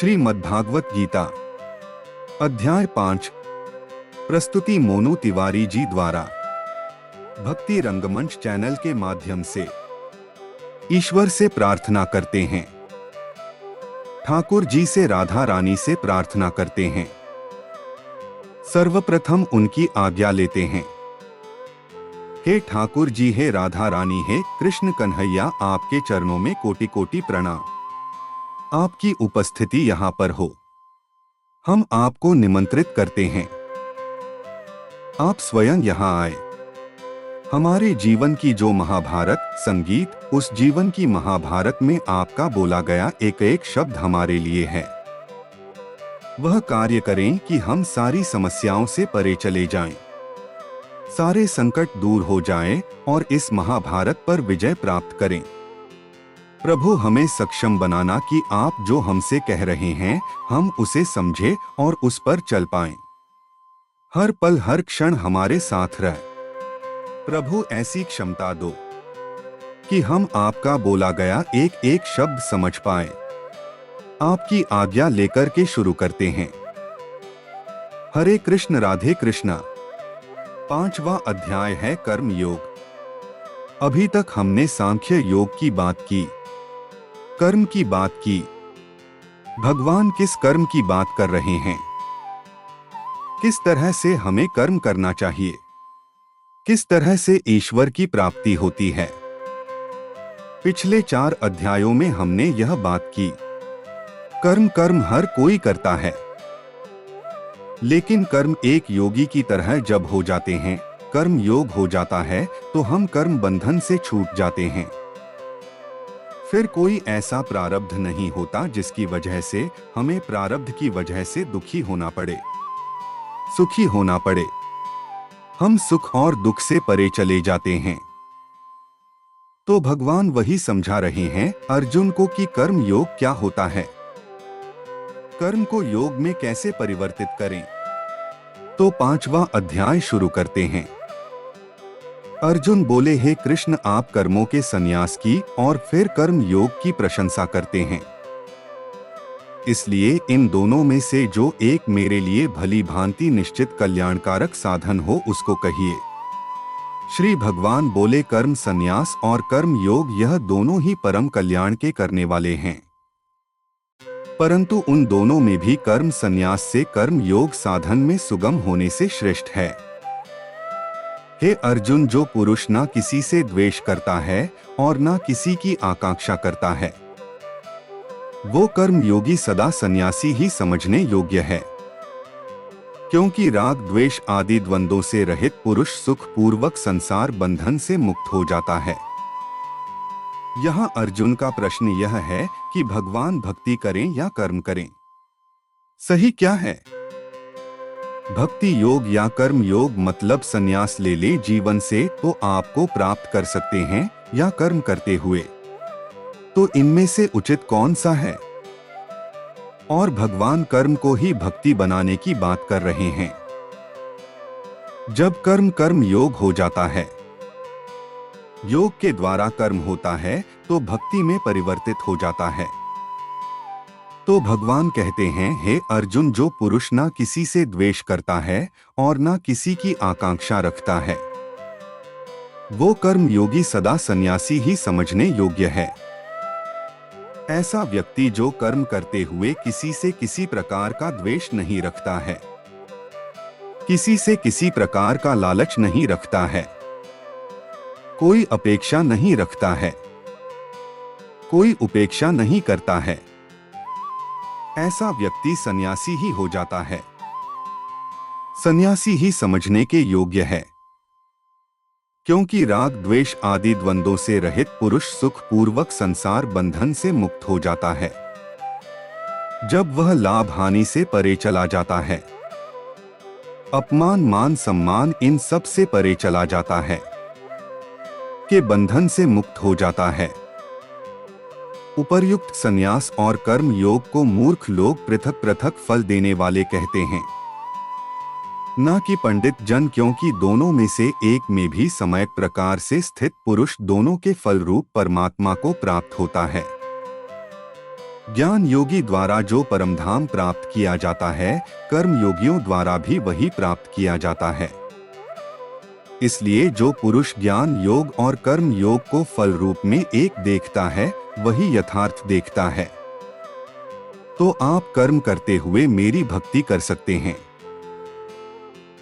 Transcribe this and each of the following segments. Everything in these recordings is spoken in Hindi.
श्रीमद्भागवत गीता अध्याय 5 प्रस्तुति मोनू तिवारी जी द्वारा भक्ति रंगमंच चैनल के माध्यम से ईश्वर से प्रार्थना करते हैं। ठाकुर जी से राधा रानी से प्रार्थना करते हैं। सर्वप्रथम उनकी आज्ञा लेते हैं। हे ठाकुर जी, हे राधा रानी, हे कृष्ण कन्हैया, आपके चरणों में कोटि कोटि प्रणाम। आपकी उपस्थिति यहाँ पर हो, हम आपको निमंत्रित करते हैं। आप स्वयं यहाँ आए। हमारे जीवन की जो महाभारत संगीत, उस जीवन की महाभारत में आपका बोला गया एक एक शब्द हमारे लिए है। वह कार्य करें कि हम सारी समस्याओं से परे चले जाएं, सारे संकट दूर हो जाएं और इस महाभारत पर विजय प्राप्त करें। प्रभु, हमें सक्षम बनाना कि आप जो हमसे कह रहे हैं हम उसे समझें और उस पर चल पाएं। हर पल हर क्षण हमारे साथ रह। प्रभु, ऐसी क्षमता दो कि हम आपका बोला गया एक एक शब्द समझ पाएं। आपकी आज्ञा लेकर के शुरू करते हैं। हरे कृष्ण राधे कृष्णा। 5वां अध्याय है कर्म योग। अभी तक हमने सांख्य योग की बात की, कर्म की बात की। भगवान किस कर्म की बात कर रहे हैं? किस तरह से हमें कर्म करना चाहिए? किस तरह से ईश्वर की प्राप्ति होती है? पिछले 4 अध्यायों में हमने यह बात की। कर्म हर कोई करता है, लेकिन कर्म एक योगी की तरह जब हो जाते हैं, कर्म योग हो जाता है, तो हम कर्म बंधन से छूट जाते हैं। फिर कोई ऐसा प्रारब्ध नहीं होता जिसकी वजह से हमें प्रारब्ध की वजह से दुखी होना पड़े, सुखी होना पड़े। हम सुख और दुख से परे चले जाते हैं। तो भगवान वही समझा रहे हैं अर्जुन को कि कर्म योग क्या होता है, कर्म को योग में कैसे परिवर्तित करें। तो 5वां अध्याय शुरू करते हैं। अर्जुन बोले, हे कृष्ण, आप कर्मों के संन्यास की और फिर कर्म योग की प्रशंसा करते हैं। इसलिए इन दोनों में से जो एक मेरे लिए भली भांति निश्चित कल्याणकारक साधन हो उसको कहिए। श्री भगवान बोले, कर्म संन्यास और कर्म योग यह दोनों ही परम कल्याण के करने वाले हैं, परंतु उन दोनों में भी कर्म संन्यास से कर्म योग साधन में सुगम होने से श्रेष्ठ है। हे अर्जुन, जो पुरुष ना किसी से द्वेष करता है और ना किसी की आकांक्षा करता है, वो कर्म योगी सदा सन्यासी ही समझने योग्य है। क्योंकि राग द्वेष आदि द्वंद्वों से रहित पुरुष सुख पूर्वक संसार बंधन से मुक्त हो जाता है। यहाँ अर्जुन का प्रश्न यह है कि भगवान भक्ति करें या कर्म करें, सही क्या है? भक्ति योग या कर्म योग मतलब संन्यास ले जीवन से तो आपको प्राप्त कर सकते हैं, या कर्म करते हुए। तो इनमें से उचित कौन सा है? और भगवान कर्म को ही भक्ति बनाने की बात कर रहे हैं। जब कर्म योग हो जाता है, योग के द्वारा कर्म होता है, तो भक्ति में परिवर्तित हो जाता है। तो भगवान कहते हैं, हे अर्जुन, जो पुरुष ना किसी से द्वेष करता है और ना किसी की आकांक्षा रखता है, वो कर्म योगी सदा सन्यासी ही समझने योग्य है। ऐसा व्यक्ति जो कर्म करते हुए किसी से किसी प्रकार का द्वेष नहीं रखता है, किसी से किसी प्रकार का लालच नहीं रखता है, कोई अपेक्षा नहीं रखता है, कोई उपेक्षा नहीं करता है, ऐसा व्यक्ति सन्यासी ही हो जाता है, सन्यासी ही समझने के योग्य है। क्योंकि राग द्वेष आदि द्वंद्वों से रहित पुरुष सुख पूर्वक संसार बंधन से मुक्त हो जाता है। जब वह लाभ हानि से परे चला जाता है, अपमान मान सम्मान इन सब से परे चला जाता है, के बंधन से मुक्त हो जाता है। उपर्युक्त संन्यास और कर्म योग को मूर्ख लोग पृथक पृथक फल देने वाले कहते हैं, ना कि पंडित जन, क्योंकि दोनों में से एक में भी सम्यक प्रकार से स्थित पुरुष दोनों के फल रूप परमात्मा को प्राप्त होता है। ज्ञान योगी द्वारा जो परमधाम प्राप्त किया जाता है, कर्म योगियों द्वारा भी वही प्राप्त किया जाता है। इसलिए जो पुरुष ज्ञान योग और कर्म योग को फल रूप में एक देखता है, वही यथार्थ देखता है। तो आप कर्म करते हुए मेरी भक्ति कर सकते हैं।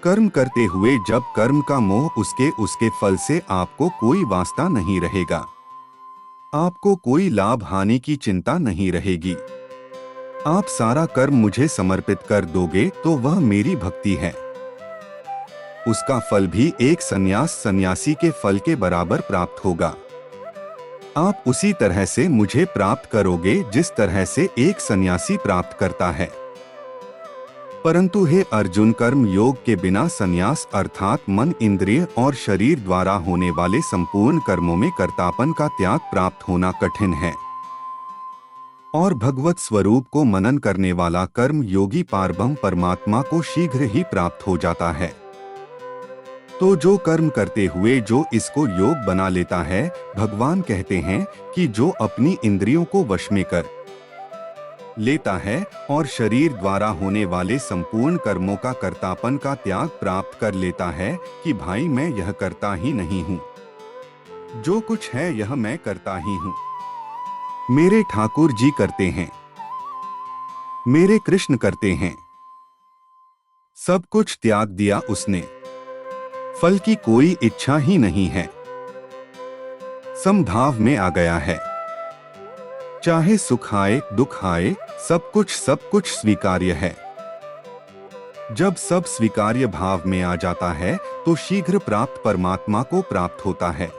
कर्म करते हुए जब कर्म का मोह उसके फल से आपको कोई वास्ता नहीं रहेगा, आपको कोई लाभ हानि की चिंता नहीं रहेगी। आप सारा कर्म मुझे समर्पित कर दोगे तो वह मेरी भक्ति है। उसका फल भी एक सन्यासी के फल के बराबर प्राप्त होगा। आप उसी तरह से मुझे प्राप्त करोगे जिस तरह से एक सन्यासी प्राप्त करता है। परंतु हे अर्जुन, कर्म योग के बिना सन्यास अर्थात मन, इंद्रिय और शरीर द्वारा होने वाले संपूर्ण कर्मों में कर्तापन का त्याग प्राप्त होना कठिन है। और भगवत स्वरूप को मनन करने वाला कर्म योगी पारब्रह्म परमात्मा को शीघ्र ही प्राप्त हो जाता है। तो जो कर्म करते हुए जो इसको योग बना लेता है, भगवान कहते हैं कि जो अपनी इंद्रियों को वश में कर लेता है और शरीर द्वारा होने वाले संपूर्ण कर्मों का कर्तापन का त्याग प्राप्त कर लेता है कि भाई मैं यह करता ही नहीं हूँ, जो कुछ है यह मैं करता ही हूँ, मेरे ठाकुर जी करते हैं, मेरे कृष्ण करते हैं। सब कुछ त्याग दिया उसने, फल की कोई इच्छा ही नहीं है, समभाव में आ गया है। चाहे सुख आए दुख आए, सब कुछ स्वीकार्य है। जब सब स्वीकार्य भाव में आ जाता है तो शीघ्र प्राप्त परमात्मा को प्राप्त होता है।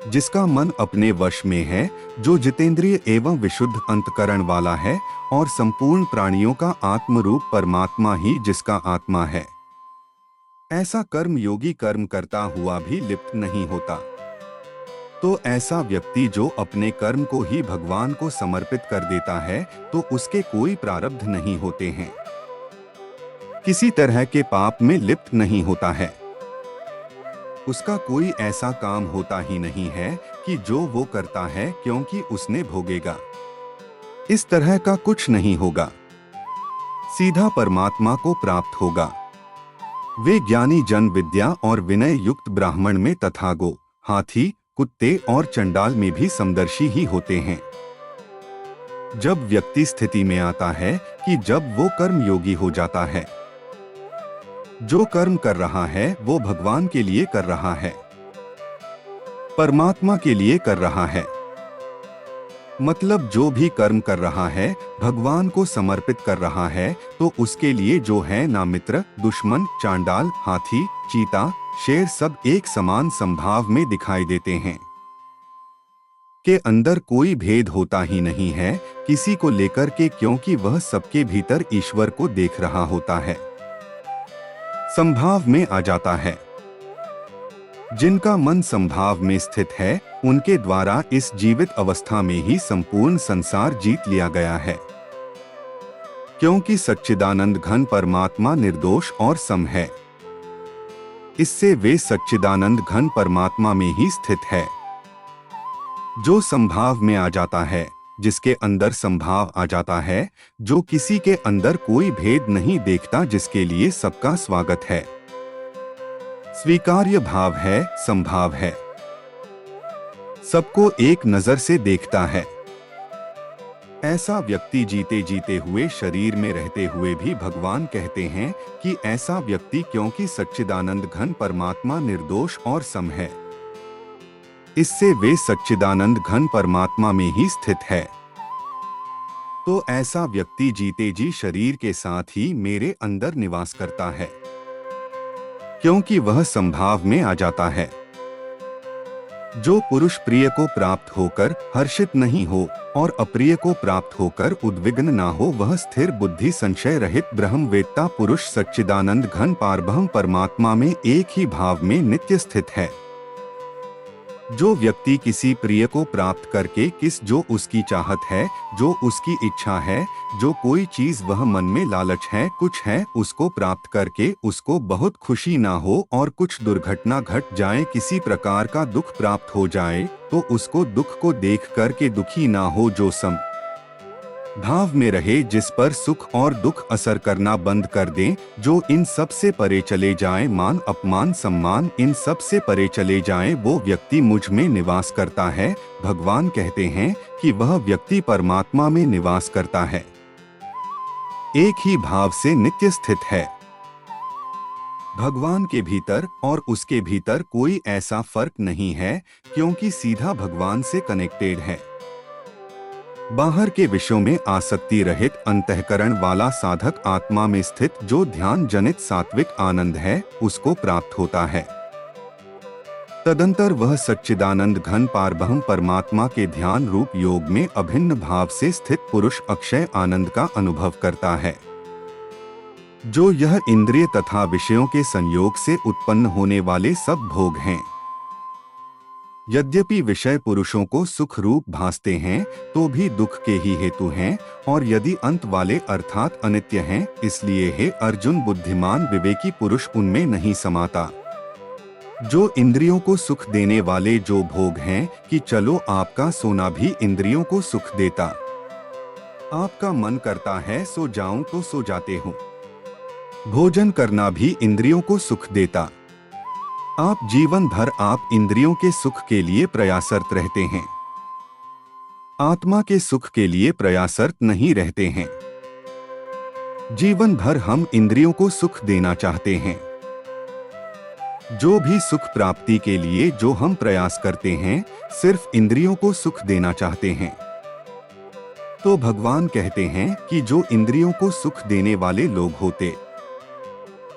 जिसका मन अपने वश में है, जो जितेंद्रिय एवं विशुद्ध अंतकरण वाला है और संपूर्ण प्राणियों का आत्म रूप परमात्मा ही जिसका आत्मा है, ऐसा कर्म योगी कर्म करता हुआ भी लिप्त नहीं होता। तो ऐसा व्यक्ति जो अपने कर्म को ही भगवान को समर्पित कर देता है, तो उसके कोई प्रारब्ध नहीं होते हैं, किसी तरह के पाप में लिप्त नहीं होता है, उसका कोई ऐसा काम होता ही नहीं है कि जो वो करता है क्योंकि उसने भोगेगा, इस तरह का कुछ नहीं होगा। सीधा परमात्मा को प्राप्त होगा। वे ज्ञानी जन विद्या और विनय युक्त ब्राह्मण में तथा गो, हाथी, कुत्ते और चंडाल में भी समदर्शी ही होते हैं। जब व्यक्ति स्थिति में आता है कि जब वो कर्म योगी हो जाता है, जो कर्म कर रहा है वो भगवान के लिए कर रहा है, परमात्मा के लिए कर रहा है। मतलब जो भी कर्म कर रहा है भगवान को समर्पित कर रहा है, तो उसके लिए जो है ना मित्र, दुश्मन, चांडाल, हाथी, चीता, शेर सब एक समान संभाव में दिखाई देते हैं। के अंदर कोई भेद होता ही नहीं है किसी को लेकर के, क्योंकि वह सबके भीतर ईश्वर को देख रहा होता है, संभाव में आ जाता है। जिनका मन संभाव में स्थित है उनके द्वारा इस जीवित अवस्था में ही संपूर्ण संसार जीत लिया गया है, क्योंकि सच्चिदानंद घन परमात्मा निर्दोष और सम है। इससे वे सच्चिदानंद घन परमात्मा में ही स्थित है। जो संभाव में आ जाता है, जिसके अंदर संभाव आ जाता है, जो किसी के अंदर कोई भेद नहीं देखता, जिसके लिए सबका स्वागत है, स्वीकार्य भाव है, संभाव है, सबको एक नजर से देखता है, ऐसा व्यक्ति जीते जीते हुए शरीर में रहते हुए भी भगवान कहते हैं कि ऐसा व्यक्ति, क्योंकि सच्चिदानंद घन परमात्मा निर्दोष और सम है, इससे वे सच्चिदानंद घन परमात्मा में ही स्थित है। तो ऐसा व्यक्ति जीते जी शरीर के साथ ही मेरे अंदर निवास करता है, क्योंकि वह संभाव में आ जाता है। जो पुरुष प्रिय को प्राप्त होकर हर्षित नहीं हो और अप्रिय को प्राप्त होकर उद्विग्न ना हो, वह स्थिर बुद्धि संशय रहित ब्रह्मवेत्ता पुरुष सच्चिदानंद घन पारब्रह्म परमात्मा में एक ही भाव में नित्य स्थित है। जो व्यक्ति किसी प्रिय को प्राप्त करके जो उसकी चाहत है, जो उसकी इच्छा है, जो कोई चीज वह मन में लालच है, कुछ है, उसको प्राप्त करके उसको बहुत खुशी ना हो और कुछ दुर्घटना घट जाए, किसी प्रकार का दुख प्राप्त हो जाए, तो उसको दुख को देख करके दुखी ना हो, जो सम भाव में रहे जिस पर सुख और दुख असर करना बंद कर दें, जो इन सब से परे चले जाएं, मान अपमान सम्मान इन सब से परे चले जाएं, वो व्यक्ति मुझ में निवास करता है। भगवान कहते हैं कि वह व्यक्ति परमात्मा में निवास करता है, एक ही भाव से नित्य स्थित है। भगवान के भीतर और उसके भीतर कोई ऐसा फर्क नहीं है, क्योंकि सीधा भगवान से कनेक्टेड है। बाहर के विषयों में आसक्ति रहित अंतःकरण वाला साधक आत्मा में स्थित जो ध्यान जनित सात्विक आनंद है, उसको प्राप्त होता है। तदंतर वह सच्चिदानंद घन पारब्रह्म परमात्मा के ध्यान रूप योग में अभिन्न भाव से स्थित पुरुष अक्षय आनंद का अनुभव करता है, जो यह इंद्रिय तथा विषयों के संयोग से उत्पन्न होने वाले सब भोग हैं। यद्यपि विषय पुरुषों को सुख रूप भासते हैं, तो भी दुख के ही हेतु हैं, और यदि अंत वाले अर्थात अनित्य हैं, इसलिए हे अर्जुन बुद्धिमान विवेकी पुरुष उनमें नहीं समाता। जो इंद्रियों को सुख देने वाले जो भोग हैं, कि चलो आपका सोना भी इंद्रियों को सुख देता, आपका मन करता है सो जाऊं तो सो जाते हूँ, भोजन करना भी इंद्रियों को सुख देता। आप जीवन भर आप इंद्रियों के सुख के लिए प्रयासरत रहते हैं, आत्मा के सुख के लिए प्रयासरत नहीं रहते हैं। जीवन भर हम इंद्रियों को सुख देना चाहते हैं। जो भी सुख प्राप्ति के लिए जो हम प्रयास करते हैं, सिर्फ इंद्रियों को सुख देना चाहते हैं। तो भगवान कहते हैं कि जो इंद्रियों को सुख देने वाले लोग होते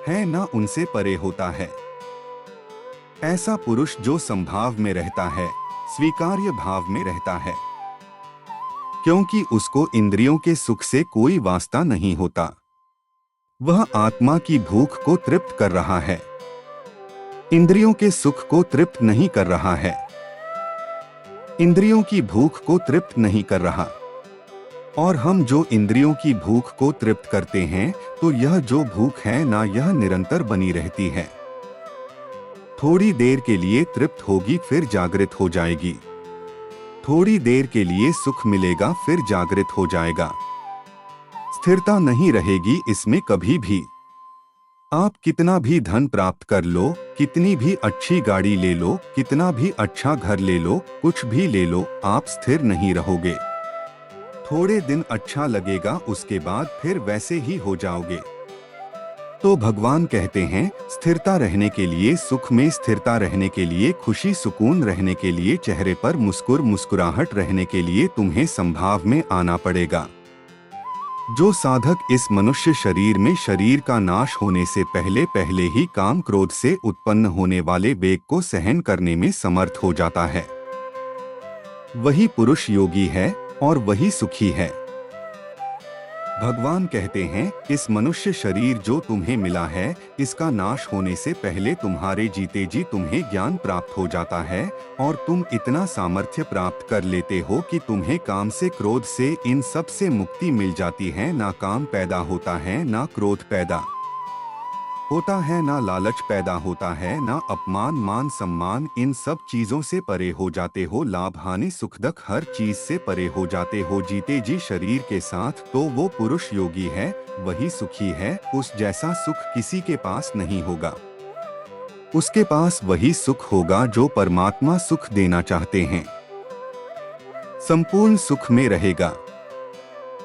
हैं ना, उनसे परे होता है। ऐसा पुरुष जो संभाव में रहता है, स्वीकार्य भाव में रहता है, क्योंकि उसको इंद्रियों के सुख से कोई वास्ता नहीं होता। वह आत्मा की भूख को तृप्त कर रहा है, इंद्रियों के सुख को तृप्त नहीं कर रहा है, इंद्रियों की भूख को तृप्त नहीं कर रहा। और हम जो इंद्रियों की भूख को तृप्त करते हैं, तो यह जो भूख है ना, यह निरंतर बनी रहती है। थोड़ी देर के लिए तृप्त होगी, फिर जागृत हो जाएगी। थोड़ी देर के लिए सुख मिलेगा, फिर जागृत हो जाएगा। स्थिरता नहीं रहेगी इसमें कभी भी। आप कितना भी धन प्राप्त कर लो, कितनी भी अच्छी गाड़ी ले लो, कितना भी अच्छा घर ले लो, कुछ भी ले लो, आप स्थिर नहीं रहोगे। थोड़े दिन अच्छा लगेगा, उसके बाद फिर वैसे ही हो जाओगे। तो भगवान कहते हैं, स्थिरता रहने के लिए, सुख में स्थिरता रहने के लिए, खुशी सुकून रहने के लिए, चेहरे पर मुस्कुराहट रहने के लिए तुम्हें संभाव में आना पड़ेगा। जो साधक इस मनुष्य शरीर में शरीर का नाश होने से पहले पहले ही काम क्रोध से उत्पन्न होने वाले वेग को सहन करने में समर्थ हो जाता है, वही पुरुष योगी है और वही सुखी है। भगवान कहते हैं, इस मनुष्य शरीर जो तुम्हें मिला है, इसका नाश होने से पहले तुम्हारे जीते जी तुम्हें ज्ञान प्राप्त हो जाता है, और तुम इतना सामर्थ्य प्राप्त कर लेते हो कि तुम्हें काम से क्रोध से इन सब से मुक्ति मिल जाती है। ना काम पैदा होता है, ना क्रोध पैदा होता है, ना लालच पैदा होता है, ना अपमान मान सम्मान, इन सब चीजों से परे हो जाते हो। लाभ हानि सुख दुख हर चीज से परे हो जाते हो जीते जी शरीर के साथ। तो वो पुरुष योगी है, वही सुखी है। उस जैसा सुख किसी के पास नहीं होगा। उसके पास वही सुख होगा जो परमात्मा सुख देना चाहते हैं। संपूर्ण सुख में रहेगा।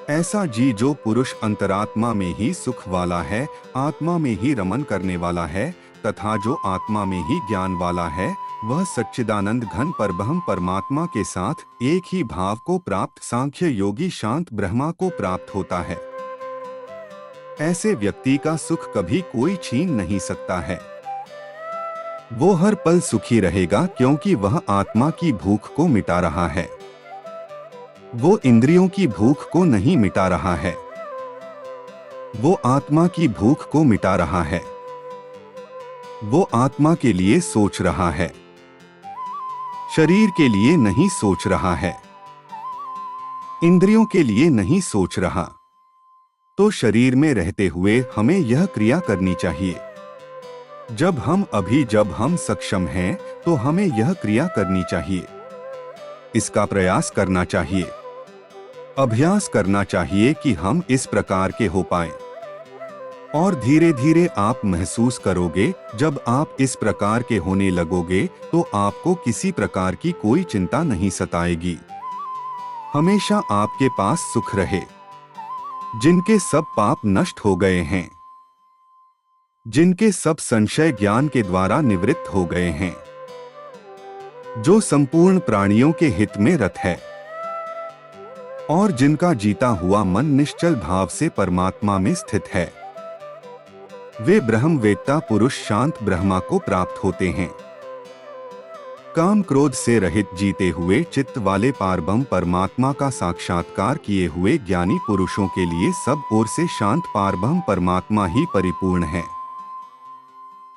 ऐसा जी जो पुरुष अंतरात्मा में ही सुख वाला है, आत्मा में ही रमन करने वाला है, तथा जो आत्मा में ही ज्ञान वाला है, वह सच्चिदानंद घन परब्रह्म परमात्मा के साथ एक ही भाव को प्राप्त सांख्य योगी शांत ब्रह्मा को प्राप्त होता है। ऐसे व्यक्ति का सुख कभी कोई छीन नहीं सकता है। वो हर पल सुखी रहेगा, क्योंकि वह आत्मा की भूख को मिटा रहा है। वो इंद्रियों की भूख को नहीं मिटा रहा है, वो आत्मा की भूख को मिटा रहा है। वो आत्मा के लिए सोच रहा है, शरीर के लिए नहीं सोच रहा है, इंद्रियों के लिए नहीं सोच रहा। तो शरीर में रहते हुए हमें यह क्रिया करनी चाहिए। जब हम सक्षम हैं, तो हमें यह क्रिया करनी चाहिए, इसका प्रयास करना चाहिए। अभ्यास करना चाहिए कि हम इस प्रकार के हो पाए। और धीरे धीरे आप महसूस करोगे, जब आप इस प्रकार के होने लगोगे तो आपको किसी प्रकार की कोई चिंता नहीं सताएगी। हमेशा आपके पास सुख रहे। जिनके सब पाप नष्ट हो गए हैं, जिनके सब संशय ज्ञान के द्वारा निवृत्त हो गए हैं, जो संपूर्ण प्राणियों के हित में रत है और जिनका जीता हुआ मन निश्चल भाव से परमात्मा में स्थित है, वे ब्रह्मवेत्ता पुरुष शांत ब्रह्मा को प्राप्त होते हैं। काम क्रोध से रहित जीते हुए चित्त वाले पारब्रह्म परमात्मा का साक्षात्कार किए हुए ज्ञानी पुरुषों के लिए सब ओर से शांत पारब्रह्म परमात्मा ही परिपूर्ण है।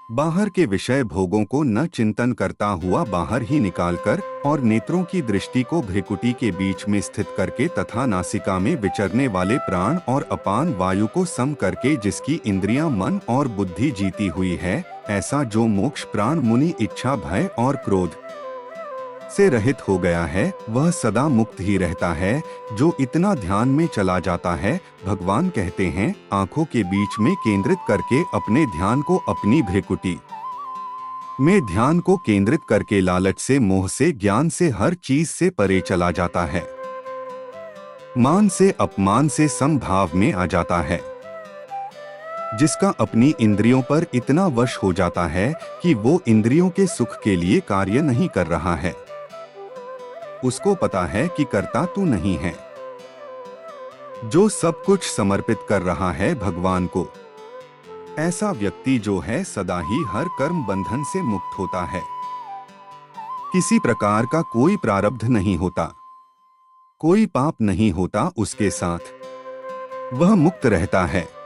बाहर के विषय भोगों को न चिंतन करता हुआ बाहर ही निकालकर और नेत्रों की दृष्टि को भ्रिकुटी के बीच में स्थित करके तथा नासिका में विचरने वाले प्राण और अपान वायु को सम करके जिसकी इंद्रियां मन और बुद्धि जीती हुई है, ऐसा जो मोक्ष प्राण मुनि इच्छा भय और क्रोध से रहित हो गया है, वह सदा मुक्त ही रहता है। जो इतना ध्यान में चला जाता है, भगवान कहते हैं, आंखों के बीच में केंद्रित करके अपने ध्यान को अपनी भ्रिकुटी में ध्यान को केंद्रित करके लालच से, मोह से, ज्ञान से, हर चीज से परे चला जाता है। मान से, अपमान से समभाव में आ जाता है। जिसका अपनी इंद्रियों पर इतना वश हो जाता है कि वो इंद्रियों के सुख के लिए कार्य नहीं कर रहा है, उसको पता है कि कर्ता तू नहीं है, जो सब कुछ समर्पित कर रहा है भगवान को, ऐसा व्यक्ति जो है सदा ही हर कर्म बंधन से मुक्त होता है। किसी प्रकार का कोई प्रारब्ध नहीं होता, कोई पाप नहीं होता उसके साथ, वह मुक्त रहता है।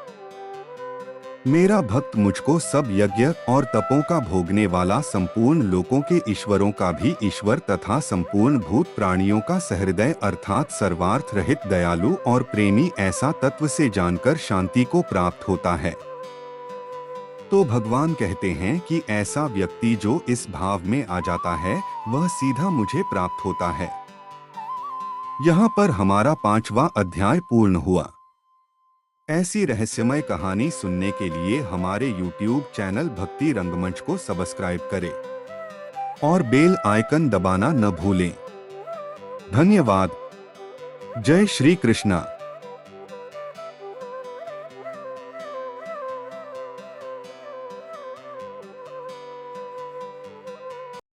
मेरा भक्त मुझको सब यज्ञ और तपों का भोगने वाला, संपूर्ण लोकों के ईश्वरों का भी ईश्वर तथा संपूर्ण भूत प्राणियों का सहृदय अर्थात सर्वार्थ रहित दयालु और प्रेमी ऐसा तत्व से जानकर शांति को प्राप्त होता है। तो भगवान कहते हैं कि ऐसा व्यक्ति जो इस भाव में आ जाता है, वह सीधा मुझे प्राप्त होता है। यहाँ पर हमारा 5वां अध्याय पूर्ण हुआ। ऐसी रहस्यमय कहानी सुनने के लिए हमारे YouTube चैनल भक्ति रंगमंच को सब्सक्राइब करें और बेल आइकन दबाना न भूलें। धन्यवाद। जय श्री कृष्णा।